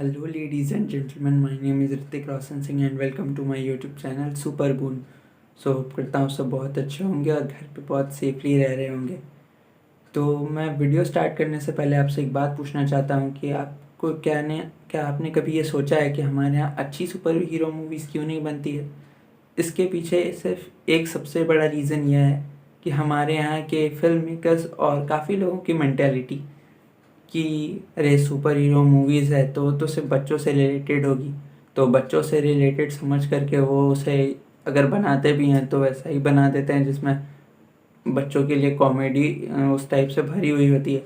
Hello, ladies and gentlemen. My name is Hrithik Roshan Singh and welcome to my YouTube channel Super Boon. सो करता हूँ सब बहुत अच्छे होंगे और घर पे बहुत सेफली रह रहे होंगे। तो मैं वीडियो स्टार्ट करने से पहले आपसे एक बात पूछना चाहता हूँ कि आपको क्या आपने कभी ये सोचा है कि हमारे यहाँ अच्छी सुपर हीरो मूवीज़ क्यों नहीं बनती है? इसके पीछे सिर्फ एक सबसे बड़ा रीज़न यह है कि हमारे यहाँ के फिल्म मेकर्स और काफ़ी लोगों की मेंटेलिटी कि अरे सुपर हीरो मूवीज़ है तो सिर्फ बच्चों से रिलेटेड होगी, तो बच्चों से रिलेटेड समझ करके वो उसे अगर बनाते भी हैं तो वैसा ही बना देते हैं जिसमें बच्चों के लिए कॉमेडी उस टाइप से भरी हुई होती है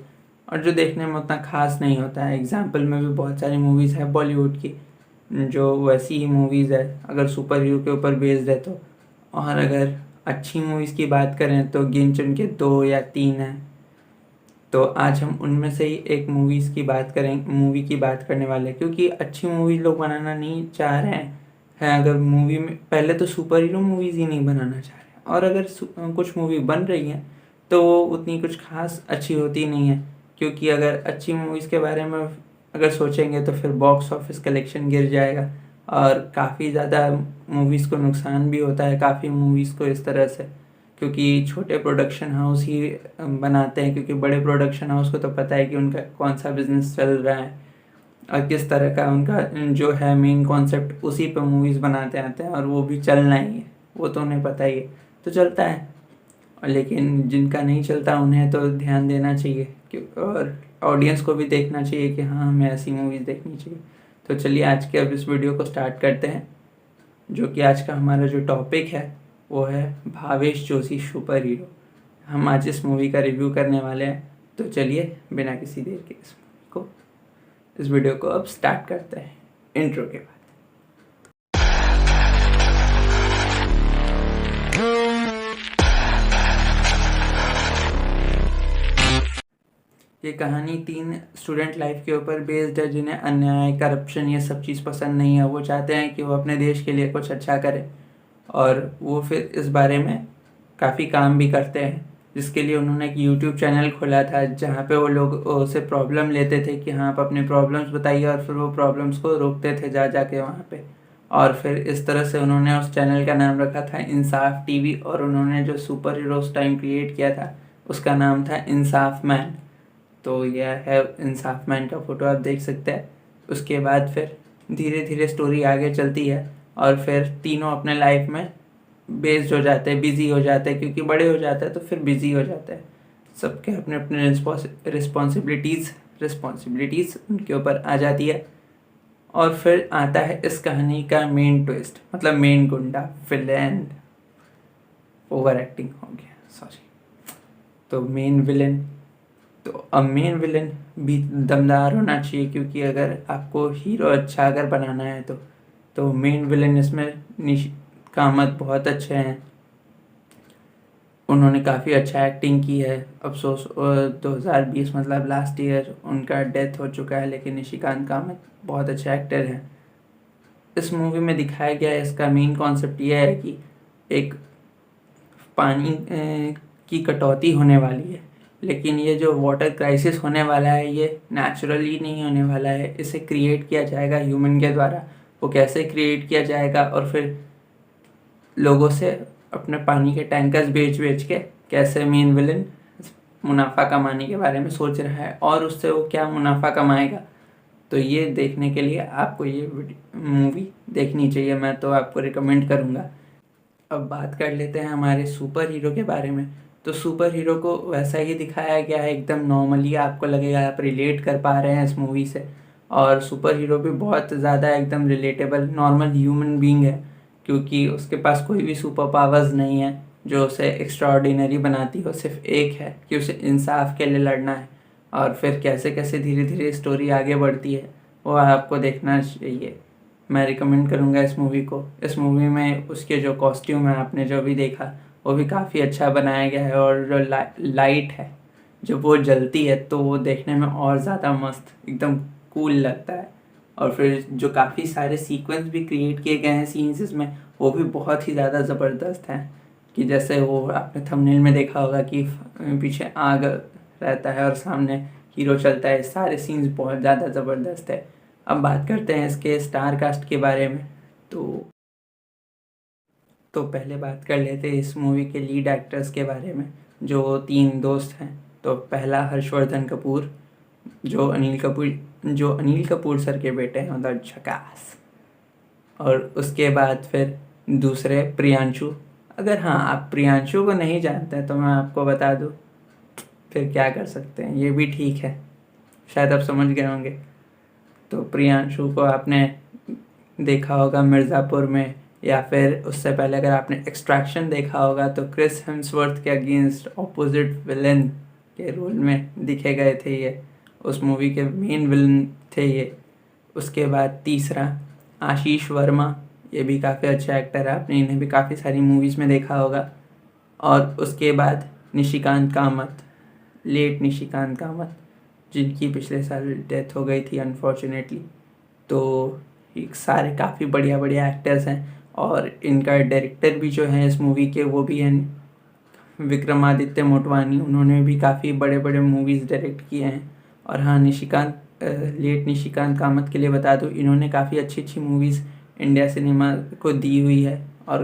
और जो देखने में उतना खास नहीं होता है। एग्जाम्पल में भी बहुत सारी मूवीज़ है बॉलीवुड की जो वैसी ही मूवीज़ है अगर सुपर हीरो के ऊपर बेस्ड है तो। और अगर अच्छी मूवीज़ की बात करें तो गिन चुन के 2 या 3 हैं। तो आज हम उनमें से ही एक मूवी की बात करने वाले हैं क्योंकि अच्छी मूवी लोग बनाना नहीं चाह रहे हैं। अगर मूवी में पहले तो सुपर हीरो मूवीज़ ही नहीं बनाना चाह रहे हैं और अगर कुछ मूवी बन रही हैं तो वो उतनी कुछ खास अच्छी होती नहीं है, क्योंकि अगर अच्छी मूवीज़ के बारे में अगर सोचेंगे तो फिर बॉक्स ऑफिस कलेक्शन गिर जाएगा और काफ़ी ज़्यादा मूवीज़ को नुकसान भी होता है काफ़ी मूवीज़ को इस तरह से, क्योंकि छोटे प्रोडक्शन हाउस ही बनाते हैं, क्योंकि बड़े प्रोडक्शन हाउस को तो पता है कि उनका कौन सा बिजनेस चल रहा है और किस तरह का उनका जो है मेन कॉन्सेप्ट, उसी पे मूवीज़ बनाते आते हैं और वो भी चलना ही है, वो तो उन्हें पता ही है तो चलता है। और लेकिन जिनका नहीं चलता उन्हें तो ध्यान देना चाहिए और ऑडियंस को भी देखना चाहिए कि हाँ हमें ऐसी मूवीज़ देखनी चाहिए। तो चलिए आज के अब इस वीडियो को स्टार्ट करते हैं, जो कि आज का हमारा जो टॉपिक है वो है भावेश जोशी सुपर हीरो। हम आज इस मूवी का रिव्यू करने वाले हैं, तो चलिए बिना किसी देर के इस वीडियो को अब स्टार्ट करते हैं इंट्रो के बाद। ये कहानी 3 स्टूडेंट लाइफ के ऊपर बेस्ड है जिन्हें अन्याय, करप्शन, ये सब चीज़ पसंद नहीं है। वो चाहते हैं कि वो अपने देश के लिए कुछ अच्छा करें और वो फिर इस बारे में काफ़ी काम भी करते हैं, जिसके लिए उन्होंने एक यूट्यूब चैनल खोला था जहाँ पे वो लोग उसे प्रॉब्लम लेते थे कि हाँ आप अपने प्रॉब्लम्स बताइए और फिर वो प्रॉब्लम्स को रोकते थे जा के वहाँ पे। और फिर इस तरह से उन्होंने उस चैनल का नाम रखा था इंसाफ टीवी और उन्होंने जो सुपर हीरो उस टाइम क्रिएट किया था उसका नाम था इंसाफ मैन। तो यह है इंसाफ मैन का फ़ोटो, आप देख सकते हैं। उसके बाद फिर धीरे धीरे स्टोरी आगे चलती है और फिर तीनों अपने लाइफ में बेस्ड हो जाते हैं, बिज़ी हो जाते हैं, क्योंकि बड़े हो जाते हैं तो फिर बिज़ी हो जाते हैं। सबके अपने अपने रिस्पॉन्सिबिलिटीज़ उनके ऊपर आ जाती है। और फिर आता है इस कहानी का मेन ट्विस्ट, मतलब मेन गुंडा, विलेन, ओवर एक्टिंग हो गया, सॉरी। तो मेन विलेन, तो अब मेन विलेन भी दमदार होना चाहिए, क्योंकि अगर आपको हीरो अच्छा अगर बनाना है तो मेन विलेन इसमें निश कामत बहुत अच्छे हैं। उन्होंने काफ़ी अच्छा एक्टिंग की है। अफसोस 2020 मतलब लास्ट ईयर उनका डेथ हो चुका है, लेकिन निशिकांत कामत बहुत अच्छे एक्टर हैं। इस मूवी में दिखाया गया है, इसका मेन कॉन्सेप्ट यह है कि एक पानी की कटौती होने वाली है, लेकिन ये जो वाटर क्राइसिस होने वाला है ये नेचुरली नहीं होने वाला है, इसे क्रिएट किया जाएगा ह्यूमन के द्वारा। वो कैसे क्रिएट किया जाएगा और फिर लोगों से अपने पानी के टैंकर्स बेच के कैसे मेन विलन मुनाफा कमाने के बारे में सोच रहा है और उससे वो क्या मुनाफा कमाएगा, तो ये देखने के लिए आपको ये मूवी देखनी चाहिए, मैं तो आपको रिकमेंड करूँगा। अब बात कर लेते हैं हमारे सुपर हीरो के बारे में। तो सुपर हीरो को वैसा ही दिखाया गया है, एकदम नॉर्मली, आपको लगेगा आप रिलेट कर पा रहे हैं इस मूवी से। और सुपर हीरो भी बहुत ज़्यादा एकदम रिलेटेबल नॉर्मल ह्यूमन बीइंग है, क्योंकि उसके पास कोई भी सुपर पावर्स नहीं है जो उसे एक्स्ट्राऑर्डिनरी बनाती हो। सिर्फ एक है कि उसे इंसाफ के लिए लड़ना है और फिर कैसे कैसे धीरे धीरे स्टोरी आगे बढ़ती है वो आपको देखना चाहिए। मैं रिकमेंड करूँगा इस मूवी को। इस मूवी में उसके जो कॉस्ट्यूम है आपने जो भी देखा वो भी काफ़ी अच्छा बनाया गया है और जो लाइट है जब वो जलती है तो वो देखने में और ज़्यादा मस्त एकदम कूल लगता है। और फिर जो काफ़ी सारे सीक्वेंस भी क्रिएट किए गए हैं सीन्स इसमें, वो भी बहुत ही ज़्यादा ज़बरदस्त हैं। कि जैसे वो आपने थंबनेल में देखा होगा कि पीछे आग रहता है और सामने हीरो चलता है, सारे सीन्स बहुत ज़्यादा ज़बरदस्त है। अब बात करते हैं इसके स्टार कास्ट के बारे में। तो पहले बात कर लेते हैं इस मूवी के लीड एक्टर्स के बारे में, जो 3 दोस्त हैं। तो पहला हर्षवर्धन कपूर, जो अनिल कपूर सर के बेटे हैं, मतलब झकास। और उसके बाद फिर दूसरे प्रियांशु। अगर हाँ आप प्रियांशु को नहीं जानते हैं तो मैं आपको बता दूँ, फिर क्या कर सकते हैं, ये भी ठीक है, शायद आप समझ गए होंगे। तो प्रियांशु को आपने देखा होगा मिर्ज़ापुर में, या फिर उससे पहले अगर आपने एक्सट्रैक्शन देखा होगा तो क्रिस हेम्सवर्थ के अगेंस्ट ऑपोजिट विलन के रोल में दिखे गए थे ये, उस मूवी के मेन विलन थे ये। उसके बाद तीसरा आशीष वर्मा, ये भी काफ़ी अच्छा एक्टर है, आपने इन्हें भी काफ़ी सारी मूवीज़ में देखा होगा। और उसके बाद निशिकांत कामत, लेट निशिकांत कामत, जिनकी पिछले साल डेथ हो गई थी अनफॉर्चुनेटली। तो ये सारे काफ़ी बढ़िया बढ़िया एक्टर्स हैं। और इनका डायरेक्टर भी जो है इस मूवी के, वो भी हैं विक्रमादित्य मोटवानी, उन्होंने भी काफ़ी बड़े बड़े मूवीज़ डायरेक्ट किए हैं। और हाँ, लेट निशिकांत कामत के लिए बता दूँ, इन्होंने काफ़ी अच्छी अच्छी मूवीज़ इंडिया सिनेमा को दी हुई है। और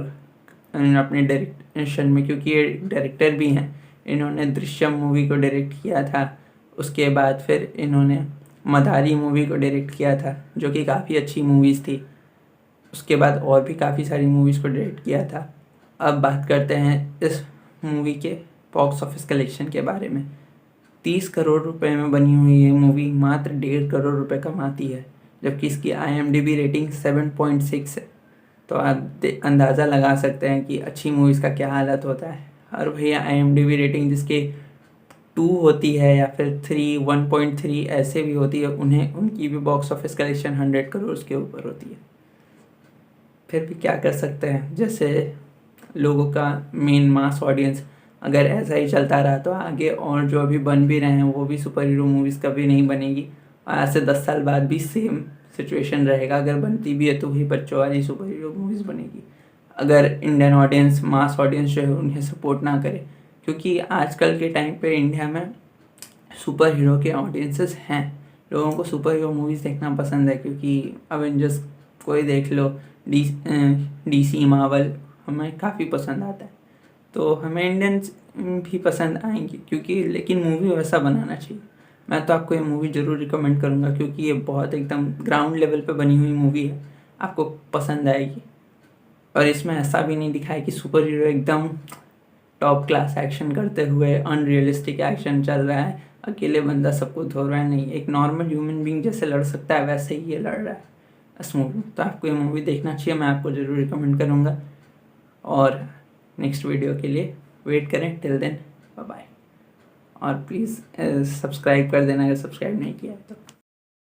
अपने डायरेक्शन में, क्योंकि ये डायरेक्टर भी हैं, इन्होंने दृश्यम मूवी को डायरेक्ट किया था। उसके बाद फिर इन्होंने मदारी मूवी को डायरेक्ट किया था, जो कि काफ़ी अच्छी मूवीज़ थी। उसके बाद और भी काफ़ी सारी मूवीज़ को डायरेक्ट किया था। अब बात करते हैं इस मूवी के बॉक्स ऑफिस कलेक्शन के बारे में। 30 करोड़ रुपए में बनी हुई ये मूवी मात्र 1.5 करोड़ रुपए कमाती है, जबकि इसकी IMDb रेटिंग 7.6 है। तो आप अंदाज़ा लगा सकते हैं कि अच्छी मूवीज़ का क्या हालत होता है। और भैया IMDb रेटिंग जिसके 2 होती है या फिर 1.3 ऐसे भी होती है, उनकी भी बॉक्स ऑफिस कलेक्शन 100 करोड़ के ऊपर होती है। फिर भी क्या कर सकते हैं, जैसे लोगों का मेन मास ऑडियंस अगर ऐसा ही चलता रहा तो आगे और जो अभी बन भी रहे हैं वो भी सुपर हीरो मूवीज़ कभी नहीं बनेगी। आज से 10 साल बाद भी सेम सिचुएशन रहेगा, अगर बनती भी है तो वही बच्चों वाली सुपर हीरो मूवीज़ बनेगी, अगर इंडियन ऑडियंस, मास ऑडियंस जो है उन्हें सपोर्ट ना करे। क्योंकि आजकल के टाइम पे इंडिया में सुपर हीरो के ऑडियंसेस हैं, लोगों को सुपर हीरो मूवीज़ देखना पसंद है। क्योंकि अवेंजर्स कोई देख लो, DC मार्वल हमें काफ़ी पसंद आता है, तो हमें इंडियंस भी पसंद आएंगी। क्योंकि लेकिन मूवी वैसा बनाना चाहिए। मैं तो आपको ये मूवी ज़रूर रिकमेंड करूँगा, क्योंकि ये बहुत एकदम ग्राउंड लेवल पे बनी हुई मूवी है, आपको पसंद आएगी। और इसमें ऐसा भी नहीं दिखाया कि सुपर हीरो एकदम टॉप क्लास एक्शन करते हुए अनरियलिस्टिक एक्शन चल रहा है, अकेले बंदा सबको धो रहा है, नहीं, एक नॉर्मल ह्यूमन बीइंग जैसे लड़ सकता है वैसे ही ये लड़ रहा है इस मूवी में। तो आपको ये मूवी देखना चाहिए, मैं आपको ज़रूर रिकमेंड करूँगा। और नेक्स्ट वीडियो के लिए वेट करें, टिल देन बाय बाय। और प्लीज़ सब्सक्राइब कर देना अगर सब्सक्राइब नहीं किया है तो।